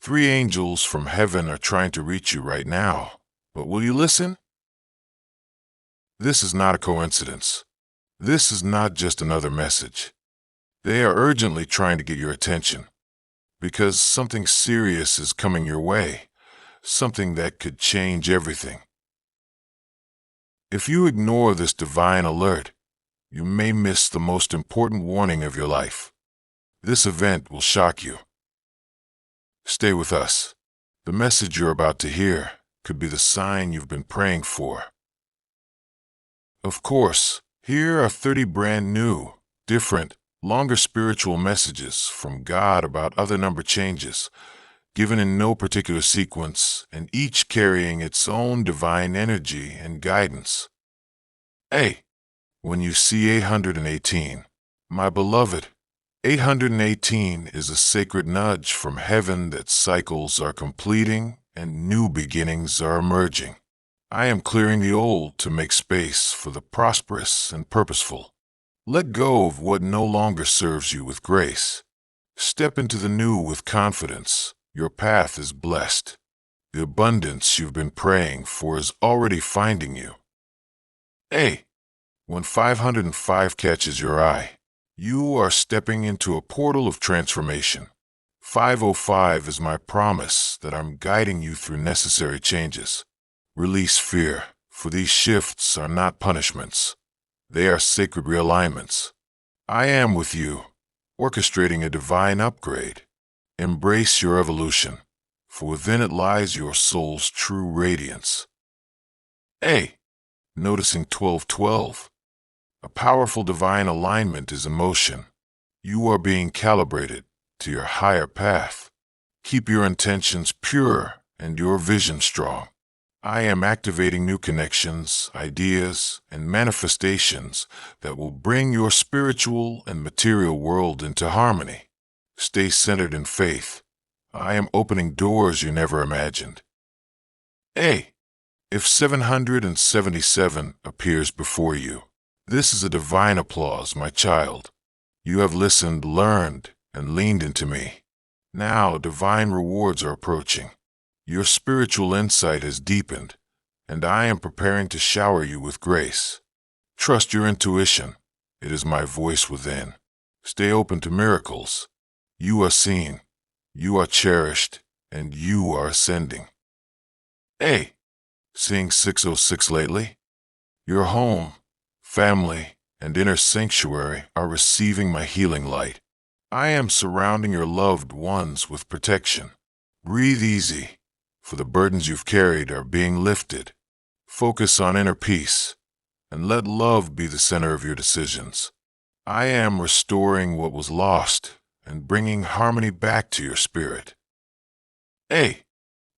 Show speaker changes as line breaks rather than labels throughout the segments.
Three angels from heaven are trying to reach you right now, but will you listen? This is not a coincidence. This is not just another message. They are urgently trying to get your attention, because something serious is coming your way, something that could change everything. If you ignore this divine alert, you may miss the most important warning of your life. This event will shock you. Stay with us. The message you're about to hear could be the sign you've been praying for. Of course, here are 30 brand new, different, longer spiritual messages from God about other number changes, given in no particular sequence, and each carrying its own divine energy and guidance. A. When you see 818, my beloved, 818 is a sacred nudge from heaven that cycles are completing and new beginnings are emerging. I am clearing the old to make space for the prosperous and purposeful. Let go of what no longer serves you with grace. Step into the new with confidence. Your path is blessed. The abundance you've been praying for is already finding you. A. When 505 catches your eye, you are stepping into a portal of transformation. 505 is my promise that I'm guiding you through necessary changes. Release fear, for these shifts are not punishments. They are sacred realignments. I am with you, orchestrating a divine upgrade. Embrace your evolution, for within it lies your soul's true radiance. A. Noticing 1212. A powerful divine alignment is in motion. You are being calibrated to your higher path. Keep your intentions pure and your vision strong. I am activating new connections, ideas, and manifestations that will bring your spiritual and material world into harmony. Stay centered in faith. I am opening doors you never imagined. A. If 777 appears before you, this is a divine applause, my child. You have listened, learned, and leaned into me. Now divine rewards are approaching. Your spiritual insight has deepened, and I am preparing to shower you with grace. Trust your intuition. It is my voice within. Stay open to miracles. You are seen, you are cherished, and you are ascending. A. Seeing 606 lately? Your home, family, and inner sanctuary are receiving my healing light. I am surrounding your loved ones with protection. Breathe easy, for the burdens you've carried are being lifted. Focus on inner peace, and let love be the center of your decisions. I am restoring what was lost and bringing harmony back to your spirit. A.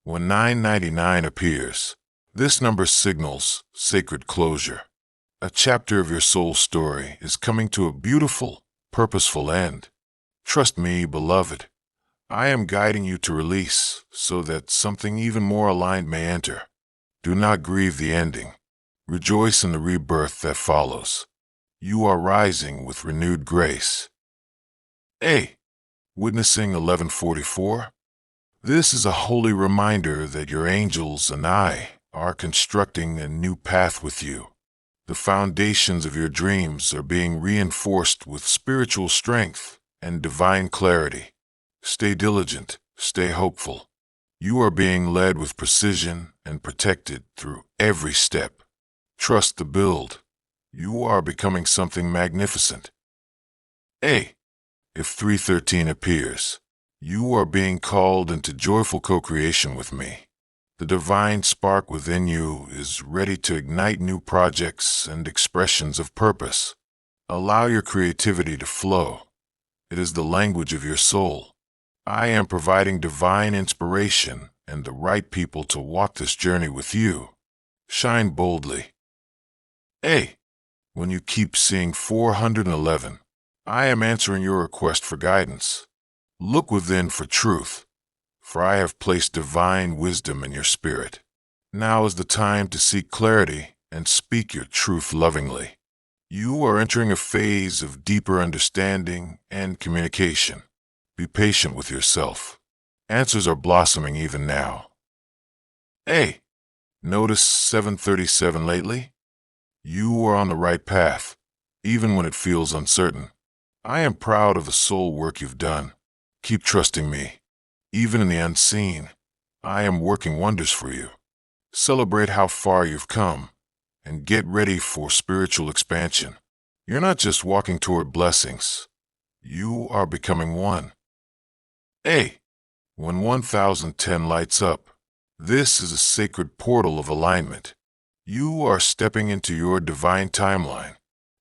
When 999 appears, this number signals sacred closure. A chapter of your soul story is coming to a beautiful, purposeful end. Trust me, beloved. I am guiding you to release so that something even more aligned may enter. Do not grieve the ending. Rejoice in the rebirth that follows. You are rising with renewed grace. A. Witnessing 1144? This is a holy reminder that your angels and I are constructing a new path with you. The foundations of your dreams are being reinforced with spiritual strength and divine clarity. Stay diligent, stay hopeful. You are being led with precision and protected through every step. Trust the build. You are becoming something magnificent. A. If 313 appears, you are being called into joyful co-creation with me. The divine spark within you is ready to ignite new projects and expressions of purpose. Allow your creativity to flow. It is the language of your soul. I am providing divine inspiration and the right people to walk this journey with you. Shine boldly. A. When you keep seeing 411, I am answering your request for guidance. Look within for truth, for I have placed divine wisdom in your spirit. Now is the time to seek clarity and speak your truth lovingly. You are entering a phase of deeper understanding and communication. Be patient with yourself. Answers are blossoming even now. A. Notice 737 lately? You are on the right path, even when it feels uncertain. I am proud of the soul work you've done. Keep trusting me. Even in the unseen, I am working wonders for you. Celebrate how far you've come, and get ready for spiritual expansion. You're not just walking toward blessings. You are becoming one. A. When 1010 lights up, this is a sacred portal of alignment. You are stepping into your divine timeline.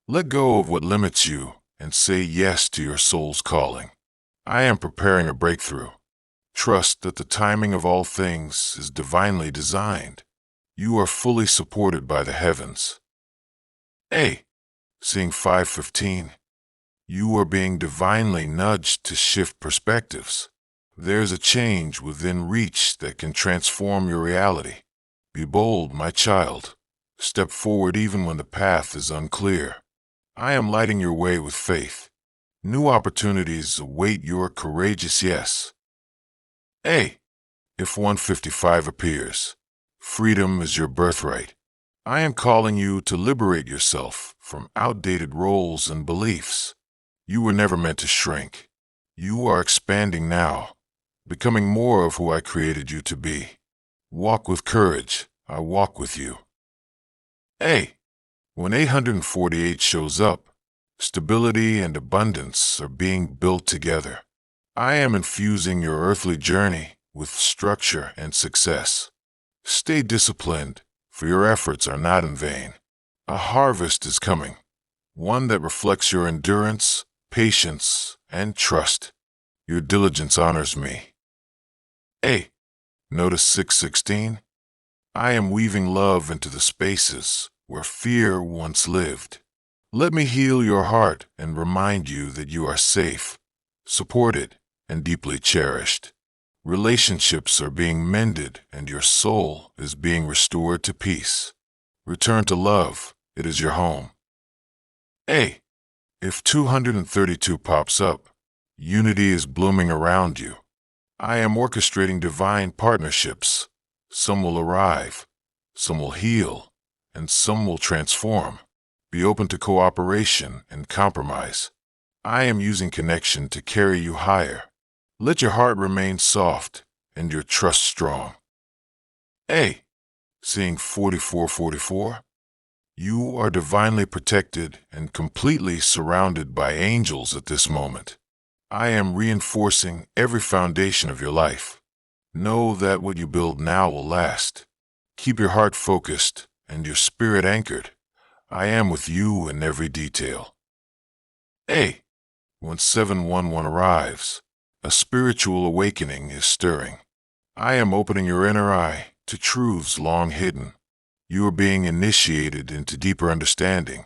Let go of what limits you and say yes to your soul's calling. I am preparing a breakthrough. Trust that the timing of all things is divinely designed. You are fully supported by the heavens. A. Seeing 515. You are being divinely nudged to shift perspectives. There's a change within reach that can transform your reality. Be bold, my child. Step forward even when the path is unclear. I am lighting your way with faith. New opportunities await your courageous yes. A. If 155 appears, freedom is your birthright. I am calling you to liberate yourself from outdated roles and beliefs. You were never meant to shrink. You are expanding now, becoming more of who I created you to be. Walk with courage. I walk with you. A. When 848 shows up, stability and abundance are being built together. I am infusing your earthly journey with structure and success. Stay disciplined, for your efforts are not in vain. A harvest is coming, one that reflects your endurance, patience, and trust. Your diligence honors me. A. Notice 616? I am weaving love into the spaces where fear once lived. Let me heal your heart and remind you that you are safe, supported, and deeply cherished. Relationships are being mended and your soul is being restored to peace. Return to love. It is your home. A. If 232 pops up, unity is blooming around you. I am orchestrating divine partnerships. Some will arrive, some will heal, and some will transform. Be open to cooperation and compromise. I am using connection to carry you higher. Let your heart remain soft and your trust strong. A. Seeing 4444? You are divinely protected and completely surrounded by angels at this moment. I am reinforcing every foundation of your life. Know that what you build now will last. Keep your heart focused and your spirit anchored. I am with you in every detail. A. When 711 arrives, a spiritual awakening is stirring. I am opening your inner eye to truths long hidden. You are being initiated into deeper understanding.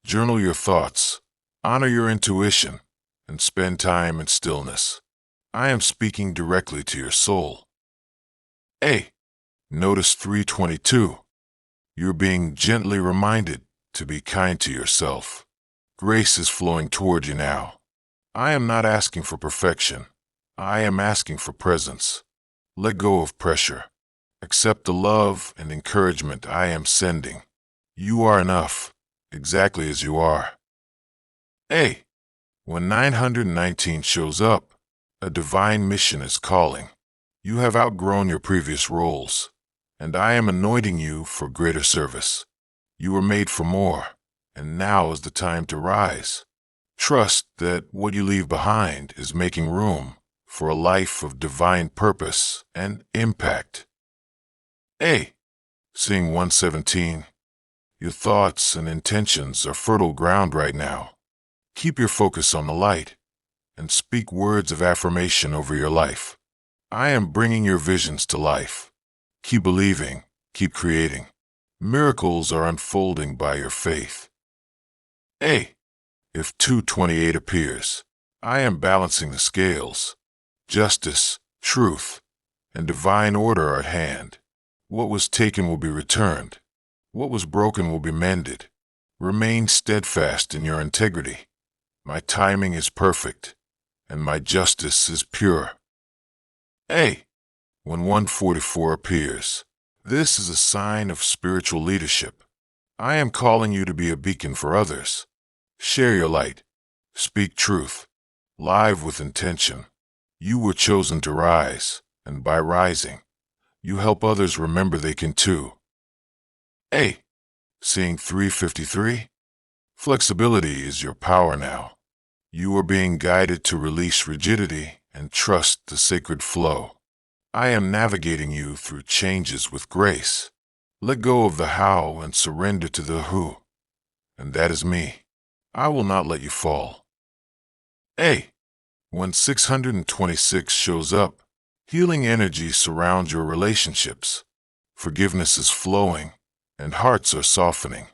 Journal your thoughts, honor your intuition, and spend time in stillness. I am speaking directly to your soul. A. Notice 322. You're being gently reminded to be kind to yourself. Grace is flowing toward you now. I am not asking for perfection. I am asking for presence. Let go of pressure. Accept the love and encouragement I am sending. You are enough, exactly as you are. A. When 919 shows up, a divine mission is calling. You have outgrown your previous roles, and I am anointing you for greater service. You were made for more, and now is the time to rise. Trust that what you leave behind is making room for a life of divine purpose and impact. A. Seeing 117. Your thoughts and intentions are fertile ground right now. Keep your focus on the light and speak words of affirmation over your life. I am bringing your visions to life. Keep believing, keep creating. Miracles are unfolding by your faith. A. If 228 appears, I am balancing the scales. Justice, truth, and divine order are at hand. What was taken will be returned. What was broken will be mended. Remain steadfast in your integrity. My timing is perfect, and my justice is pure. A. When 144 appears, this is a sign of spiritual leadership. I am calling you to be a beacon for others. Share your light. Speak truth. Live with intention. You were chosen to rise, and by rising, you help others remember they can too. A. Seeing 353? Flexibility is your power now. You are being guided to release rigidity and trust the sacred flow. I am navigating you through changes with grace. Let go of the how and surrender to the who. And that is me. I will not let you fall. A. When 626 shows up, healing energy surrounds your relationships. Forgiveness is flowing, and hearts are softening.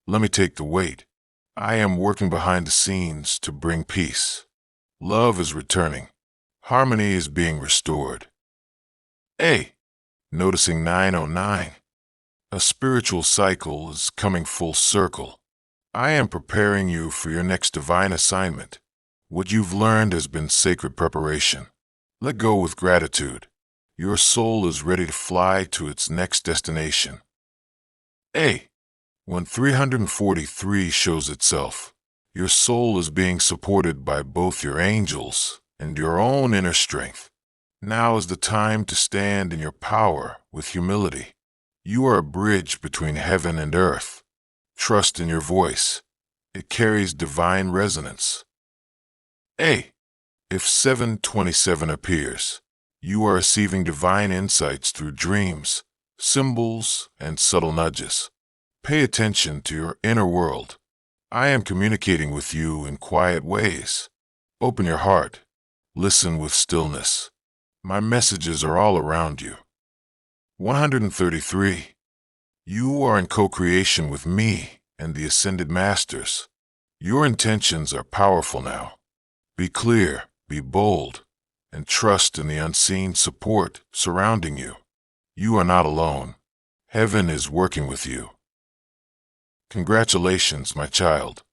Let me take the weight. I am working behind the scenes to bring peace. Love is returning. Harmony is being restored. A. Noticing 909. A spiritual cycle is coming full circle. I am preparing you for your next divine assignment. What you've learned has been sacred preparation. Let go with gratitude. Your soul is ready to fly to its next destination. A. When 343 shows itself, your soul is being supported by both your angels and your own inner strength. Now is the time to stand in your power with humility. You are a bridge between heaven and earth. Trust in your voice. It carries divine resonance. A. If 727 appears, you are receiving divine insights through dreams, symbols, and subtle nudges. Pay attention to your inner world. I am communicating with you in quiet ways. Open your heart. Listen with stillness. My messages are all around you. 133. You are in co-creation with me and the Ascended Masters. Your intentions are powerful now. Be clear, be bold, and trust in the unseen support surrounding you. You are not alone. Heaven is working with you. Congratulations, my child.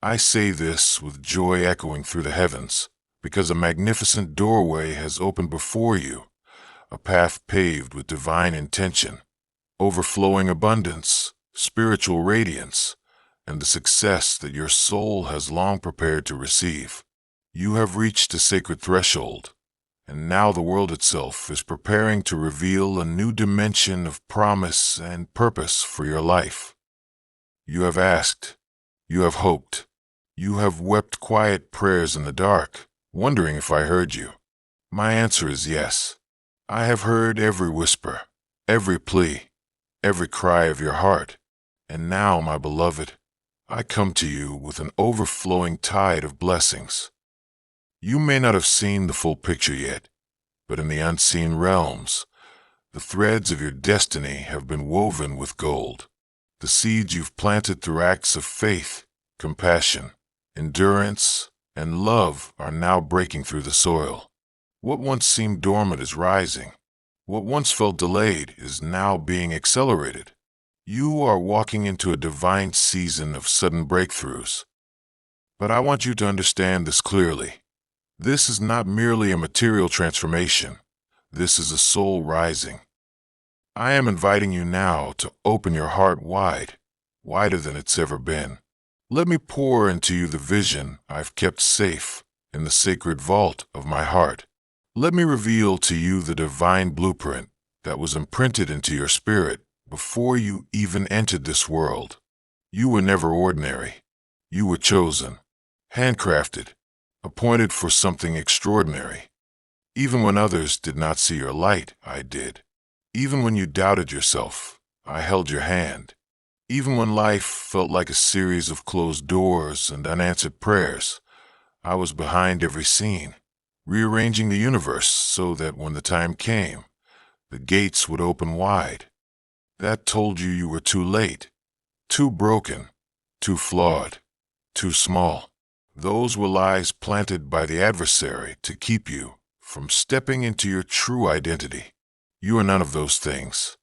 I say this with joy echoing through the heavens, because a magnificent doorway has opened before you, a path paved with divine intention, overflowing abundance, spiritual radiance, and the success that your soul has long prepared to receive. You have reached a sacred threshold, and now the world itself is preparing to reveal a new dimension of promise and purpose for your life. You have asked, you have hoped, you have wept quiet prayers in the dark, wondering if I heard you. My answer is yes. I have heard every whisper, every plea, every cry of your heart, and now, my beloved, I come to you with an overflowing tide of blessings. You may not have seen the full picture yet, but in the unseen realms, the threads of your destiny have been woven with gold. The seeds you've planted through acts of faith, compassion, endurance, and love are now breaking through the soil. What once seemed dormant is rising. What once felt delayed is now being accelerated. You are walking into a divine season of sudden breakthroughs. But I want you to understand this clearly. This is not merely a material transformation. This is a soul rising. I am inviting you now to open your heart wide, wider than it's ever been. Let me pour into you the vision I've kept safe in the sacred vault of my heart. Let me reveal to you the divine blueprint that was imprinted into your spirit before you even entered this world. You were never ordinary. You were chosen, handcrafted, appointed for something extraordinary. Even when others did not see your light, I did. Even when you doubted yourself, I held your hand. Even when life felt like a series of closed doors and unanswered prayers, I was behind every scene, rearranging the universe so that when the time came, the gates would open wide. That told you you were too late, too broken, too flawed, too small. Those were lies planted by the adversary to keep you from stepping into your true identity. You are none of those things.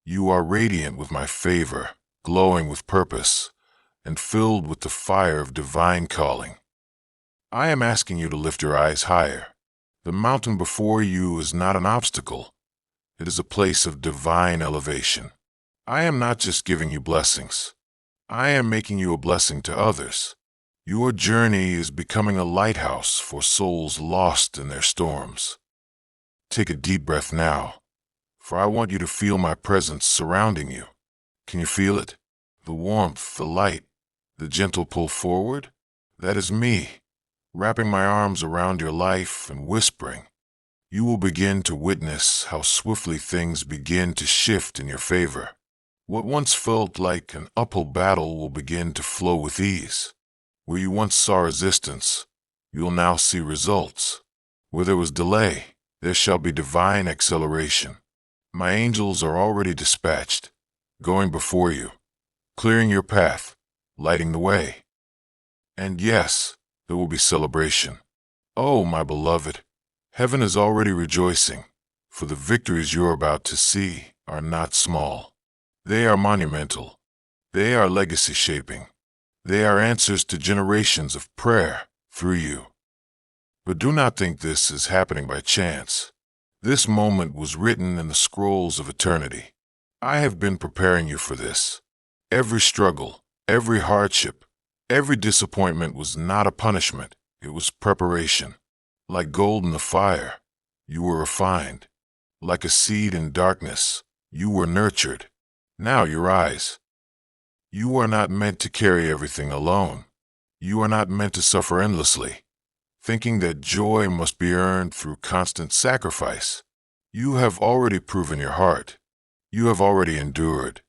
You are radiant with my favor, glowing with purpose, and filled with the fire of divine calling. I am asking you to lift your eyes higher. The mountain before you is not an obstacle. It is a place of divine elevation. I am not just giving you blessings. I am making you a blessing to others. Your journey is becoming a lighthouse for souls lost in their storms. Take a deep breath now, for I want you to feel my presence surrounding you. Can you feel it? The warmth, the light, the gentle pull forward? That is me, wrapping my arms around your life and whispering. You will begin to witness how swiftly things begin to shift in your favor. What once felt like an uphill battle will begin to flow with ease. Where you once saw resistance, you will now see results. Where there was delay, there shall be divine acceleration. My angels are already dispatched, going before you, clearing your path, lighting the way. And yes, there will be celebration. Oh, my beloved, heaven is already rejoicing, for the victories you're about to see are not small. They are monumental. They are legacy shaping. They are answers to generations of prayer through you. But do not think this is happening by chance. This moment was written in the scrolls of eternity. I have been preparing you for this. Every struggle, every hardship, every disappointment was not a punishment. It was preparation. Like gold in the fire, you were refined. Like a seed in darkness, you were nurtured. Now you rise. You are not meant to carry everything alone. You are not meant to suffer endlessly, thinking that joy must be earned through constant sacrifice. You have already proven your heart. You have already endured.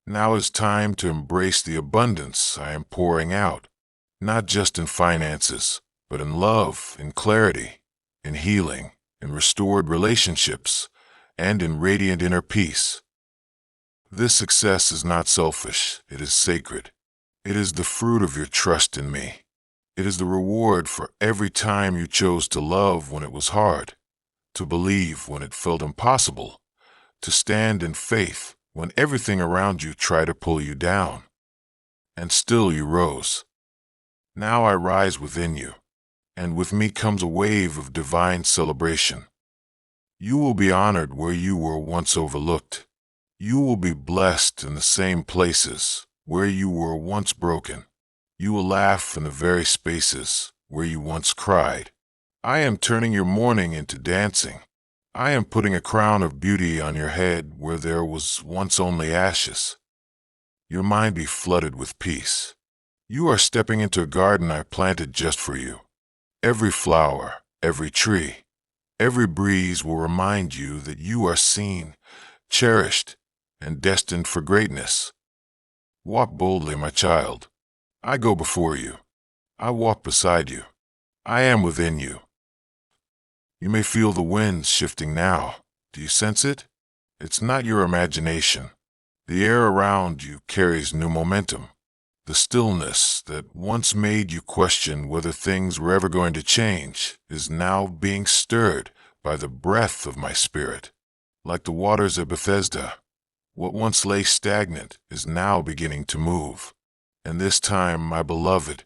Now is time to embrace the abundance I am pouring out, not just in finances, but in love, in clarity, in healing, in restored relationships, and in radiant inner peace. This success is not selfish, it is sacred. It is the fruit of your trust in me. It is the reward for every time you chose to love when it was hard, to believe when it felt impossible, to stand in faith when everything around you tried to pull you down. And still you rose. Now I rise within you, and with me comes a wave of divine celebration. You will be honored where you were once overlooked. You will be blessed in the same places where you were once broken. You will laugh in the very spaces where you once cried. I am turning your mourning into dancing. I am putting a crown of beauty on your head where there was once only ashes. Your mind be flooded with peace. You are stepping into a garden I planted just for you. Every flower, every tree, every breeze will remind you that you are seen, cherished, and destined for greatness. Walk boldly, my child. I go before you. I walk beside you. I am within you. You may feel the winds shifting now. Do you sense it? It's not your imagination. The air around you carries new momentum. The stillness that once made you question whether things were ever going to change is now being stirred by the breath of my spirit. Like the waters of Bethesda, what once lay stagnant is now beginning to move. And this time, my beloved,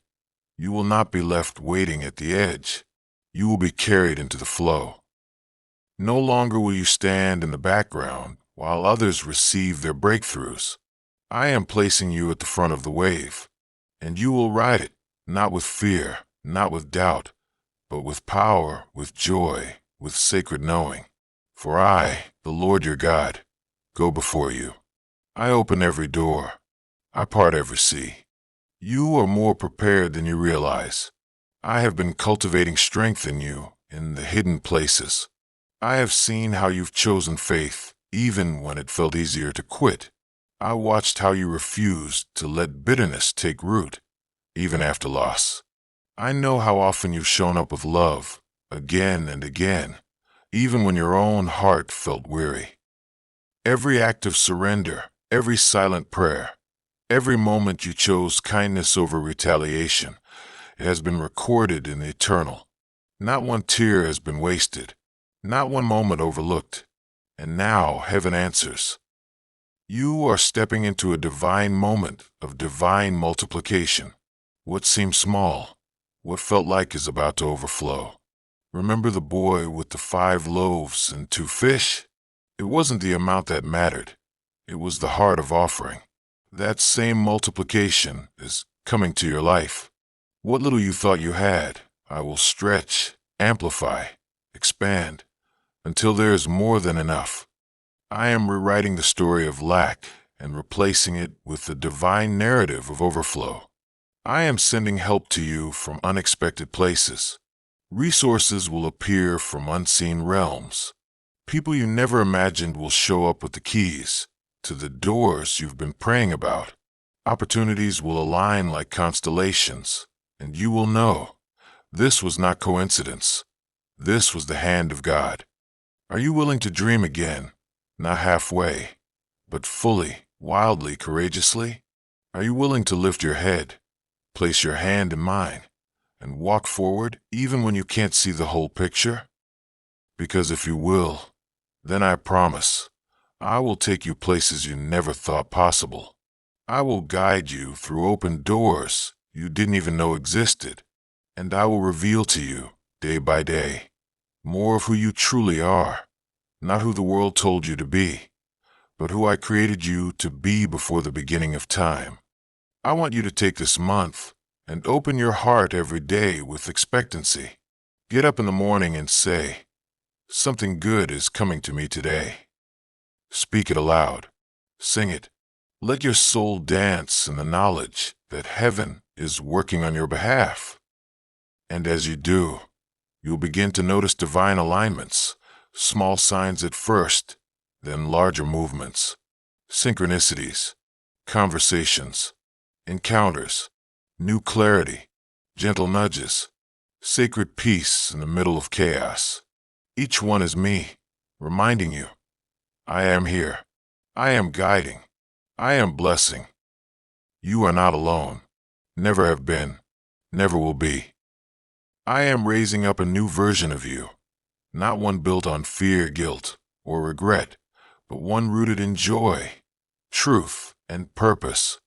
you will not be left waiting at the edge. You will be carried into the flow. No longer will you stand in the background while others receive their breakthroughs. I am placing you at the front of the wave, and you will ride it, not with fear, not with doubt, but with power, with joy, with sacred knowing. For I, the Lord your God, go before you. I open every door. I part every sea. You are more prepared than you realize. I have been cultivating strength in you in the hidden places. I have seen how you've chosen faith, even when it felt easier to quit. I watched how you refused to let bitterness take root, even after loss. I know how often you've shown up with love, again and again, even when your own heart felt weary. Every act of surrender, every silent prayer, every moment you chose kindness over retaliation, it has been recorded in the eternal. Not one tear has been wasted, not one moment overlooked. And now heaven answers. You are stepping into a divine moment of divine multiplication. What seemed small, what felt like is about to overflow. Remember the boy with the 5 loaves and 2 fish? It wasn't the amount that mattered. It was the heart of offering. That same multiplication is coming to your life. What little you thought you had, I will stretch, amplify, expand, until there is more than enough. I am rewriting the story of lack and replacing it with the divine narrative of overflow. I am sending help to you from unexpected places. Resources will appear from unseen realms. People you never imagined will show up with the keys to the doors you've been praying about. Opportunities will align like constellations, and you will know this was not coincidence. This was the hand of God. Are you willing to dream again? Not halfway, but fully, wildly, courageously? Are you willing to lift your head, place your hand in mine, and walk forward even when you can't see the whole picture? Because if you will, then I promise, I will take you places you never thought possible. I will guide you through open doors you didn't even know existed, and I will reveal to you, day by day, more of who you truly are, not who the world told you to be, but who I created you to be before the beginning of time. I want you to take this month and open your heart every day with expectancy. Get up in the morning and say, something good is coming to me today. Speak it aloud. Sing it. Let your soul dance in the knowledge that heaven is working on your behalf. And as you do, you'll begin to notice divine alignments, small signs at first, then larger movements, synchronicities, conversations, encounters, new clarity, gentle nudges, sacred peace in the middle of chaos. Each one is me, reminding you, I am here. I am guiding. I am blessing. You are not alone. Never have been. Never will be. I am raising up a new version of you, not one built on fear, guilt, or regret, but one rooted in joy, truth, and purpose.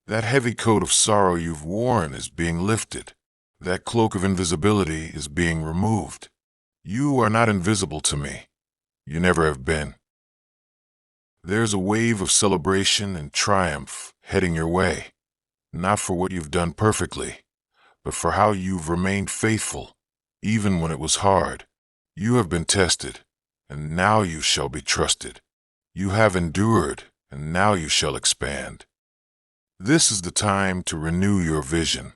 That heavy coat of sorrow you've worn is being lifted. That cloak of invisibility is being removed. You are not invisible to me. You never have been. There's a wave of celebration and triumph heading your way, not for what you've done perfectly, but for how you've remained faithful, even when it was hard. You have been tested, and now you shall be trusted. You have endured, and now you shall expand. This is the time to renew your vision.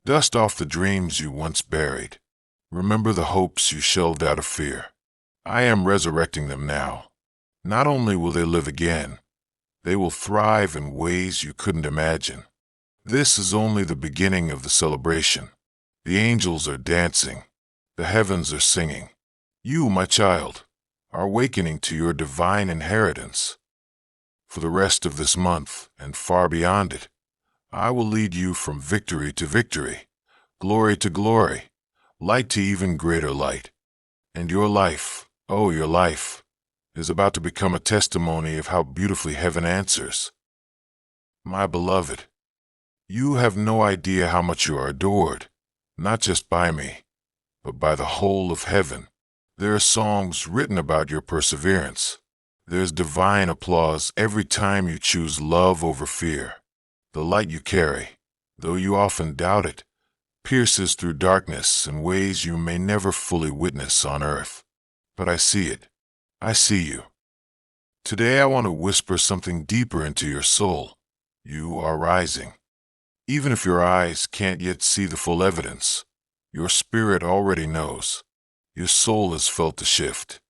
Dust off the dreams you once buried. Remember the hopes you shelved out of fear. I am resurrecting them now. Not only will they live again, they will thrive in ways you couldn't imagine. This is only the beginning of the celebration. The angels are dancing. The heavens are singing. You, my child, are awakening to your divine inheritance. For the rest of this month and far beyond it, I will lead you from victory to victory, glory to glory, light to even greater light. And your life, oh, your life, is about to become a testimony of how beautifully heaven answers. My beloved, you have no idea how much you are adored, not just by me, but by the whole of heaven. There are songs written about your perseverance. There's divine applause every time you choose love over fear. The light you carry, though you often doubt it, pierces through darkness in ways you may never fully witness on earth. But I see it. I see you. Today I want to whisper something deeper into your soul. You are rising. Even if your eyes can't yet see the full evidence, your spirit already knows. Your soul has felt the shift.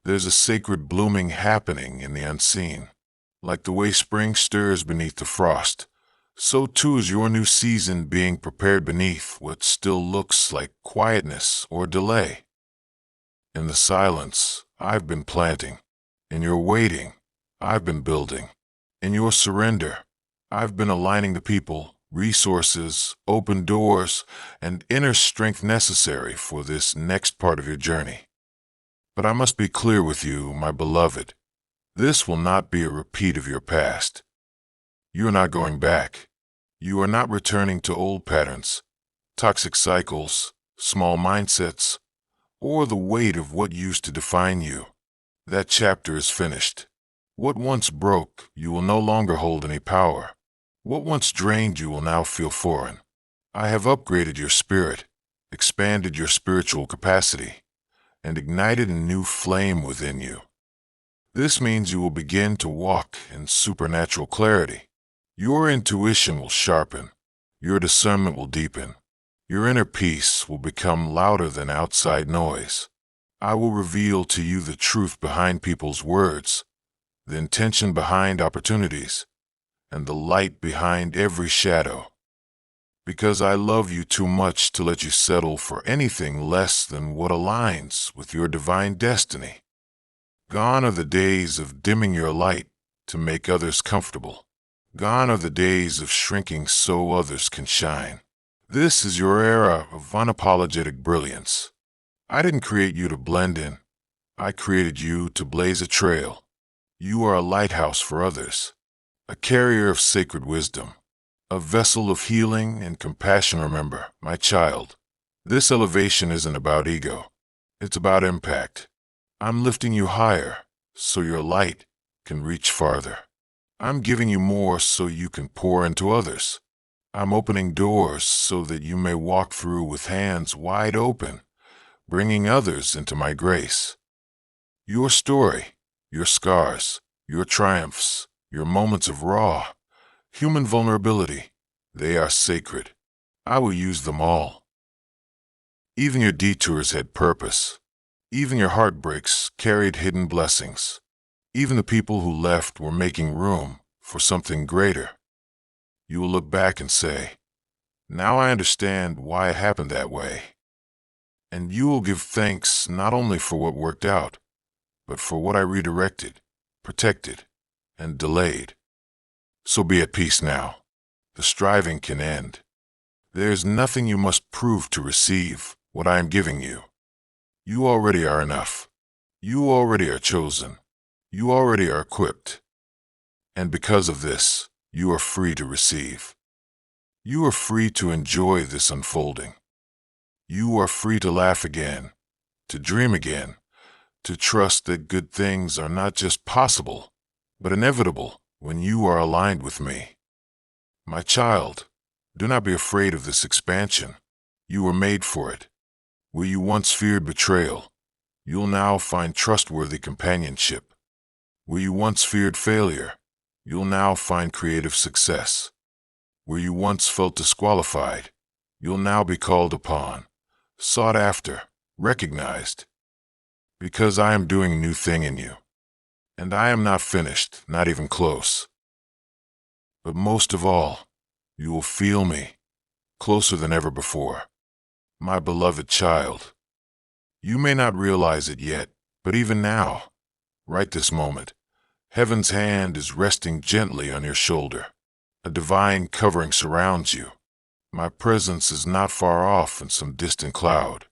There's a sacred blooming happening in the unseen. Like the way spring stirs beneath the frost, so too is your new season being prepared beneath what still looks like quietness or delay. In the silence, I've been planting. In your waiting, I've been building. In your surrender, I've been aligning the people, resources, open doors, and inner strength necessary for this next part of your journey. But I must be clear with you, my beloved. This will not be a repeat of your past. You are not going back. You are not returning to old patterns, toxic cycles, small mindsets, or the weight of what used to define you. That chapter is finished. What once broke, you will no longer hold any power. What once drained you will now feel foreign. I have upgraded your spirit, expanded your spiritual capacity, and ignited a new flame within you. This means you will begin to walk in supernatural clarity. Your intuition will sharpen. Your discernment will deepen. Your inner peace will become louder than outside noise. I will reveal to you the truth behind people's words, the intention behind opportunities, and the light behind every shadow. Because I love you too much to let you settle for anything less than what aligns with your divine destiny. Gone are the days of dimming your light to make others comfortable. Gone are the days of shrinking so others can shine. This is your era of unapologetic brilliance. I didn't create you to blend in. I created you to blaze a trail. You are a lighthouse for others, a carrier of sacred wisdom, a vessel of healing and compassion. Remember, my child, this elevation isn't about ego. It's about impact. I'm lifting you higher so your light can reach farther. I'm giving you more so you can pour into others. I'm opening doors so that you may walk through with hands wide open, bringing others into my grace. Your story, your scars, your triumphs, your moments of raw, human vulnerability, they are sacred. I will use them all. Even your detours had purpose. Even your heartbreaks carried hidden blessings. Even the people who left were making room for something greater. You will look back and say, now I understand why it happened that way. And you will give thanks not only for what worked out, but for what I redirected, protected, and delayed. So be at peace now. The striving can end. There is nothing you must prove to receive what I am giving you. You already are enough. You already are chosen. You already are equipped. And because of this, you are free to receive. You are free to enjoy this unfolding. You are free to laugh again, to dream again, to trust that good things are not just possible, but inevitable when you are aligned with me. My child, do not be afraid of this expansion. You were made for it. Where you once feared betrayal, you'll now find trustworthy companionship. Where you once feared failure, you'll now find creative success. Where you once felt disqualified, you'll now be called upon, sought after, recognized. Because I am doing a new thing in you. And I am not finished, not even close. But most of all, you will feel me, closer than ever before. My beloved child. You may not realize it yet, but even now, right this moment, heaven's hand is resting gently on your shoulder. A divine covering surrounds you. My presence is not far off in some distant cloud.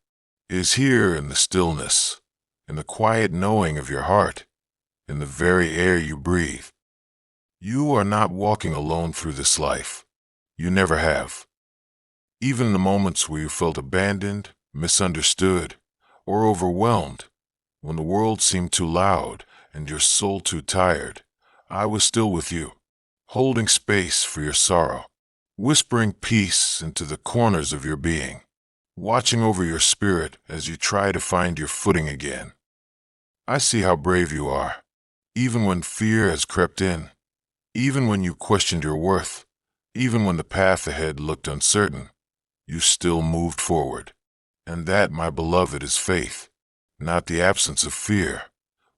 It is here in the stillness, in the quiet knowing of your heart, in the very air you breathe. You are not walking alone through this life. You never have. Even in the moments where you felt abandoned, misunderstood, or overwhelmed, when the world seemed too loud and your soul too tired, I was still with you, holding space for your sorrow, whispering peace into the corners of your being, watching over your spirit as you try to find your footing again. I see how brave you are, even when fear has crept in, even when you questioned your worth, even when the path ahead looked uncertain. You still moved forward. And that, my beloved, is faith, not the absence of fear,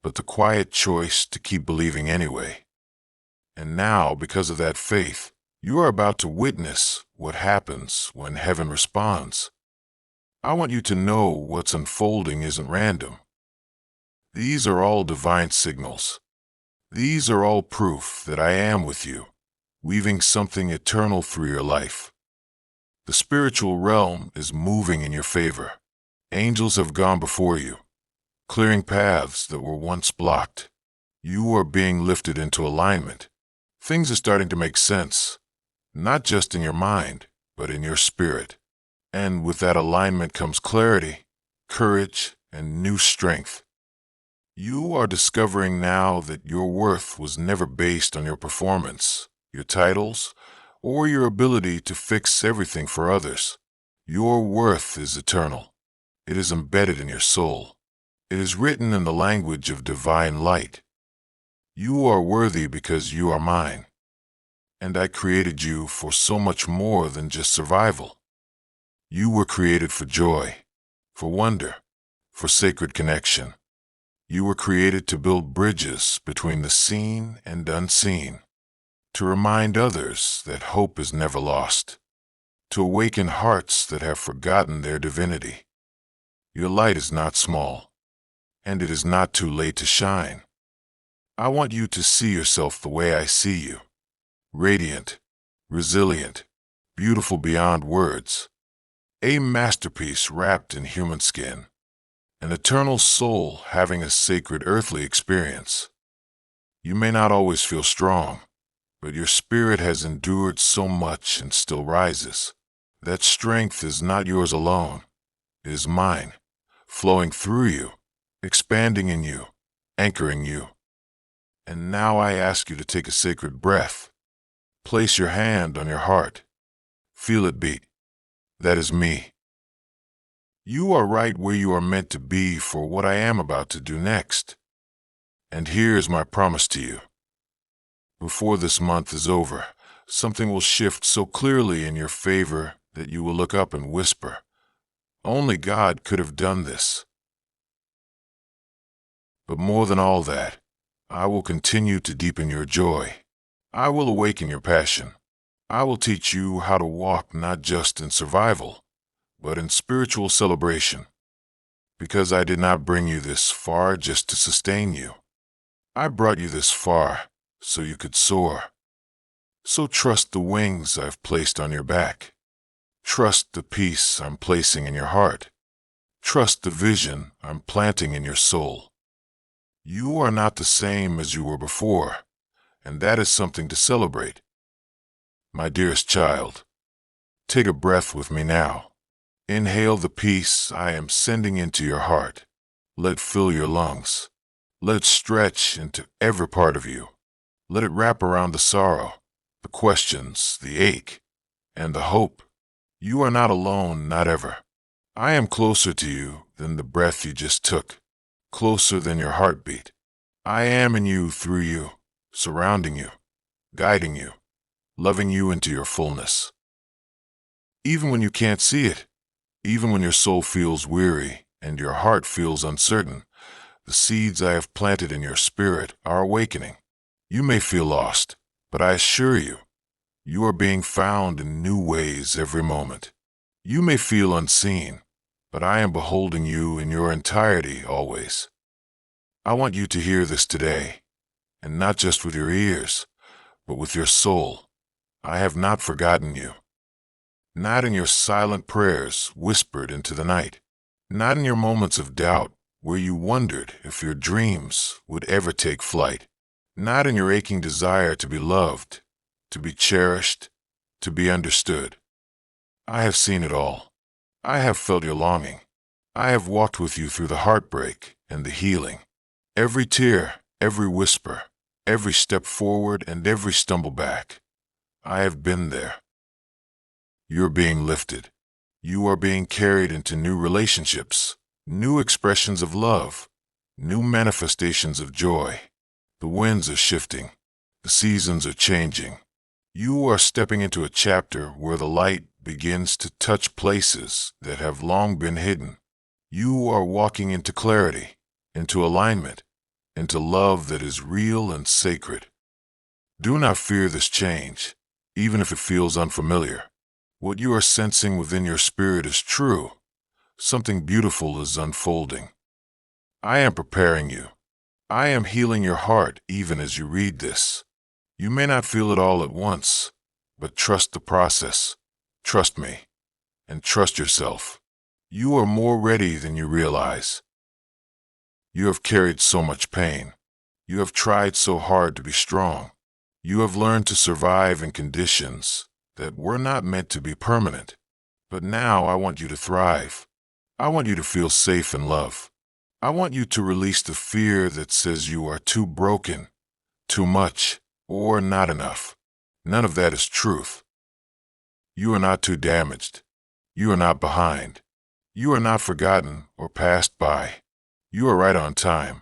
but the quiet choice to keep believing anyway. And now, because of that faith, you are about to witness what happens when heaven responds. I want you to know what's unfolding isn't random. These are all divine signals. These are all proof that I am with you, weaving something eternal through your life. The spiritual realm is moving in your favor. Angels have gone before you, clearing paths that were once blocked. You are being lifted into alignment. Things are starting to make sense, not just in your mind, but in your spirit. And with that alignment comes clarity, courage, and new strength. You are discovering now that your worth was never based on your performance, your titles, or your ability to fix everything for others. Your worth is eternal. It is embedded in your soul. It is written in the language of divine light. You are worthy because you are mine. And I created you for so much more than just survival. You were created for joy, for wonder, for sacred connection. You were created to build bridges between the seen and unseen, to remind others that hope is never lost, to awaken hearts that have forgotten their divinity. Your light is not small, and it is not too late to shine. I want you to see yourself the way I see you. Radiant, resilient, beautiful beyond words. A masterpiece wrapped in human skin. An eternal soul having a sacred earthly experience. You may not always feel strong, but your spirit has endured so much and still rises. That strength is not yours alone. It is mine, flowing through you, expanding in you, anchoring you. And now I ask you to take a sacred breath. Place your hand on your heart. Feel it beat. That is me. You are right where you are meant to be for what I am about to do next. And here's my promise to you. Before this month is over, something will shift so clearly in your favor that you will look up and whisper, "Only God could have done this." But more than all that, I will continue to deepen your joy. I will awaken your passion. I will teach you how to walk not just in survival, but in spiritual celebration. Because I did not bring you this far just to sustain you. I brought you this far so you could soar. So trust the wings I've placed on your back. Trust the peace I'm placing in your heart. Trust the vision I'm planting in your soul. You are not the same as you were before, and that is something to celebrate. My dearest child, take a breath with me now. Inhale the peace I am sending into your heart. Let it fill your lungs. Let it stretch into every part of you. Let it wrap around the sorrow, the questions, the ache, and the hope. You are not alone, not ever. I am closer to you than the breath you just took, closer than your heartbeat. I am in you, through you, surrounding you, guiding you, loving you into your fullness. Even when you can't see it, even when your soul feels weary and your heart feels uncertain, the seeds I have planted in your spirit are awakening. You may feel lost, but I assure you, you are being found in new ways every moment. You may feel unseen, but I am beholding you in your entirety always. I want you to hear this today, and not just with your ears, but with your soul. I have not forgotten you. Not in your silent prayers whispered into the night. Not in your moments of doubt where you wondered if your dreams would ever take flight. Not in your aching desire to be loved, to be cherished, to be understood. I have seen it all. I have felt your longing. I have walked with you through the heartbreak and the healing. Every tear, every whisper, every step forward and every stumble back. I have been there. You're being lifted. You are being carried into new relationships, new expressions of love, new manifestations of joy. The winds are shifting. The seasons are changing. You are stepping into a chapter where the light begins to touch places that have long been hidden. You are walking into clarity, into alignment, into love that is real and sacred. Do not fear this change, even if it feels unfamiliar. What you are sensing within your spirit is true. Something beautiful is unfolding. I am preparing you. I am healing your heart even as you read this. You may not feel it all at once, but trust the process. Trust me, and trust yourself. You are more ready than you realize. You have carried so much pain. You have tried so hard to be strong. You have learned to survive in conditions that were not meant to be permanent. But now I want you to thrive. I want you to feel safe in love. I want you to release the fear that says you are too broken, too much, or not enough. None of that is truth. You are not too damaged. You are not behind. You are not forgotten or passed by. You are right on time.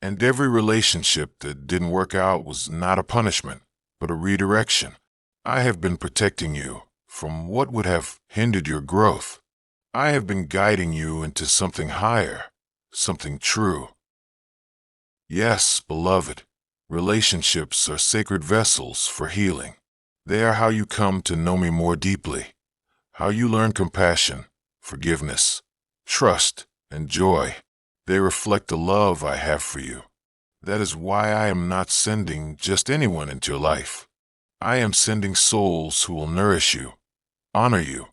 And every relationship that didn't work out was not a punishment, but a redirection. I have been protecting you from what would have hindered your growth. I have been guiding you into something higher, something true. Yes, beloved, relationships are sacred vessels for healing. They are how you come to know me more deeply, how you learn compassion, forgiveness, trust, and joy. They reflect the love I have for you. That is why I am not sending just anyone into your life. I am sending souls who will nourish you, honor you,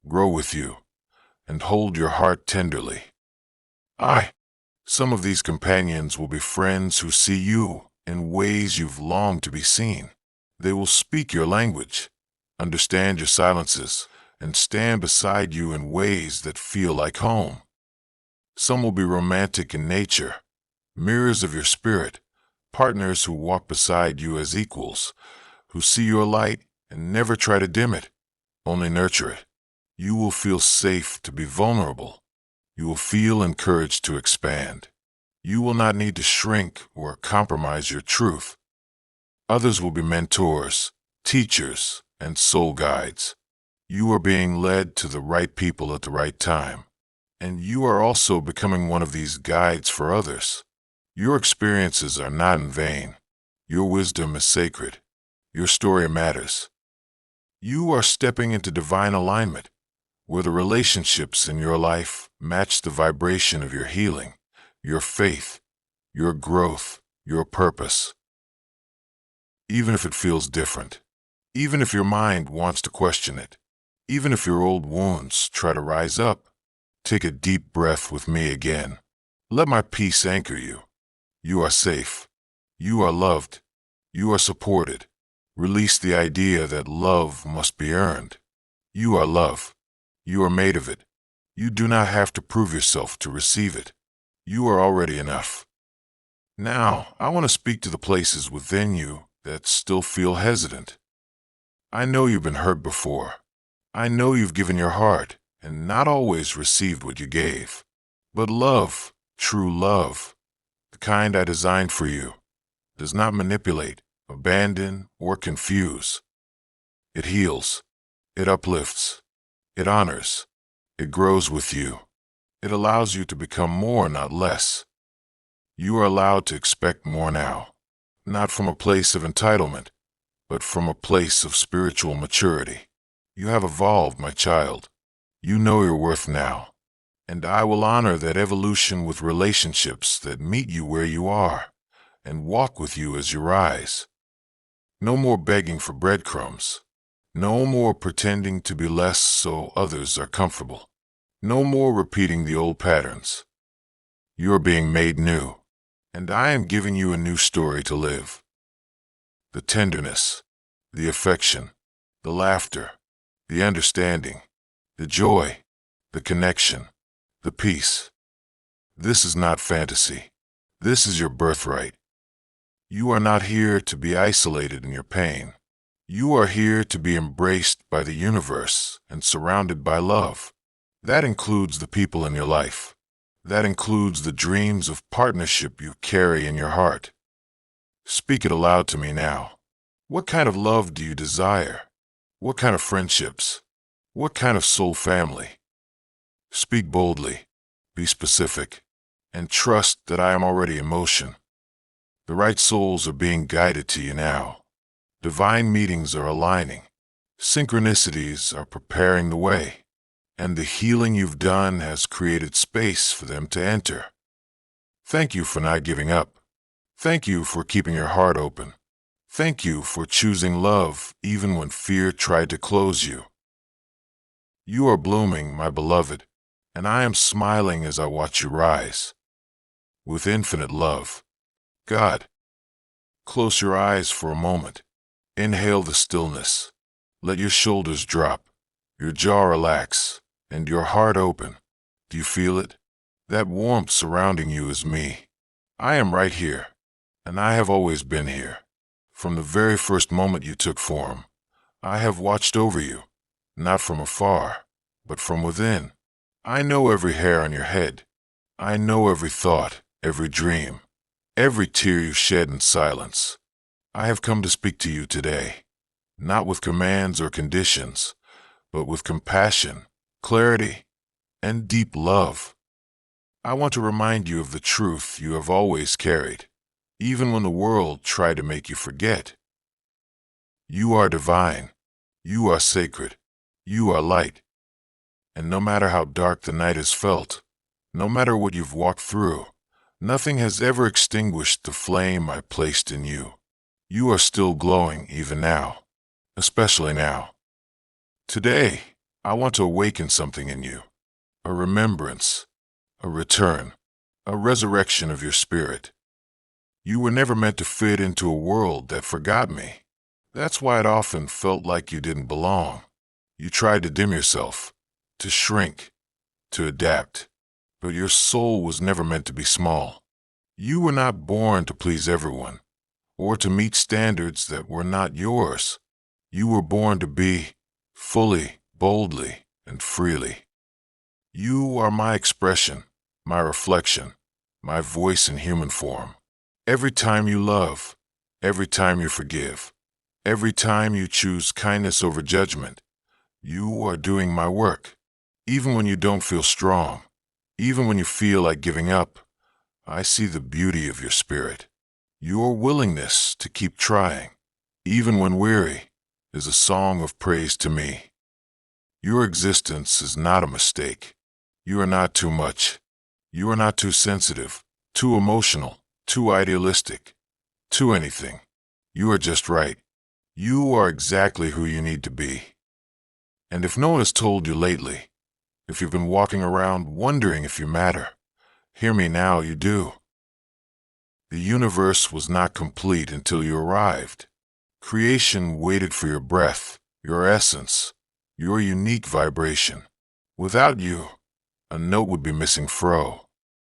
grow with you, and hold your heart tenderly. Some of these companions will be friends who see you in ways you've longed to be seen. They will speak your language, understand your silences, and stand beside you in ways that feel like home. Some will be romantic in nature, mirrors of your spirit, partners who walk beside you as equals, who see your light and never try to dim it, only nurture it. You will feel safe to be vulnerable. You will feel encouraged to expand. You will not need to shrink or compromise your truth. Others will be mentors, teachers, and soul guides. You are being led to the right people at the right time, and you are also becoming one of these guides for others. Your experiences are not in vain. Your wisdom is sacred. Your story matters. You are stepping into divine alignment, where the relationships in your life match the vibration of your healing, your faith, your growth, your purpose. Even if it feels different, even if your mind wants to question it, even if your old wounds try to rise up, take a deep breath with me again. Let my peace anchor you. You are safe. You are loved. You are supported. Release the idea that love must be earned. You are love. You are made of it. You do not have to prove yourself to receive it. You are already enough. Now, I want to speak to the places within you that still feel hesitant. I know you've been hurt before. I know you've given your heart and not always received what you gave. But love, true love, the kind I designed for you, does not manipulate, abandon, or confuse. It heals. It uplifts. It honors. It grows with you. It allows you to become more, not less. You are allowed to expect more now, not from a place of entitlement, but from a place of spiritual maturity. You have evolved, my child. You know your worth now, and I will honor that evolution with relationships that meet you where you are and walk with you as you rise. No more begging for breadcrumbs. No more pretending to be less so others are comfortable. No more repeating the old patterns. You are being made new, and I am giving you a new story to live. The tenderness, the affection, the laughter, the understanding, the joy, the connection, the peace. This is not fantasy. This is your birthright. You are not here to be isolated in your pain. You are here to be embraced by the universe and surrounded by love. That includes the people in your life. That includes the dreams of partnership you carry in your heart. Speak it aloud to me now. What kind of love do you desire? What kind of friendships? What kind of soul family? Speak boldly, be specific, and trust that I am already in motion. The right souls are being guided to you now. Divine meetings are aligning. Synchronicities are preparing the way. And the healing you've done has created space for them to enter. Thank you for not giving up. Thank you for keeping your heart open. Thank you for choosing love even when fear tried to close you. You are blooming, my beloved, and I am smiling as I watch you rise. With infinite love. God. Close your eyes for a moment. Inhale the stillness. Let your shoulders drop, your jaw relax, and your heart open. Do you feel it? That warmth surrounding you is me. I am right here, and I have always been here. From the very first moment you took form, I have watched over you, not from afar, but from within. I know every hair on your head. I know every thought, every dream, every tear you shed in silence. I have come to speak to you today, not with commands or conditions, but with compassion, clarity, and deep love. I want to remind you of the truth you have always carried, even when the world tried to make you forget. You are divine. You are sacred. You are light. And no matter how dark the night has felt, no matter what you've walked through, nothing has ever extinguished the flame I placed in you. You are still glowing even now, especially now. Today, I want to awaken something in you, a remembrance, a return, a resurrection of your spirit. You were never meant to fit into a world that forgot me. That's why it often felt like you didn't belong. You tried to dim yourself, to shrink, to adapt. But your soul was never meant to be small. You were not born to please everyone, or to meet standards that were not yours. You were born to be, fully, boldly, and freely. You are my expression, my reflection, my voice in human form. Every time you love, every time you forgive, every time you choose kindness over judgment, you are doing my work. Even when you don't feel strong, even when you feel like giving up, I see the beauty of your spirit. Your willingness to keep trying, even when weary, is a song of praise to me. Your existence is not a mistake. You are not too much. You are not too sensitive, too emotional, too idealistic, too anything. You are just right. You are exactly who you need to be. And if no one has told you lately, if you've been walking around wondering if you matter, hear me now, you do. The universe was not complete until you arrived. Creation waited for your breath, your essence, your unique vibration. Without you, a note would be missing fro.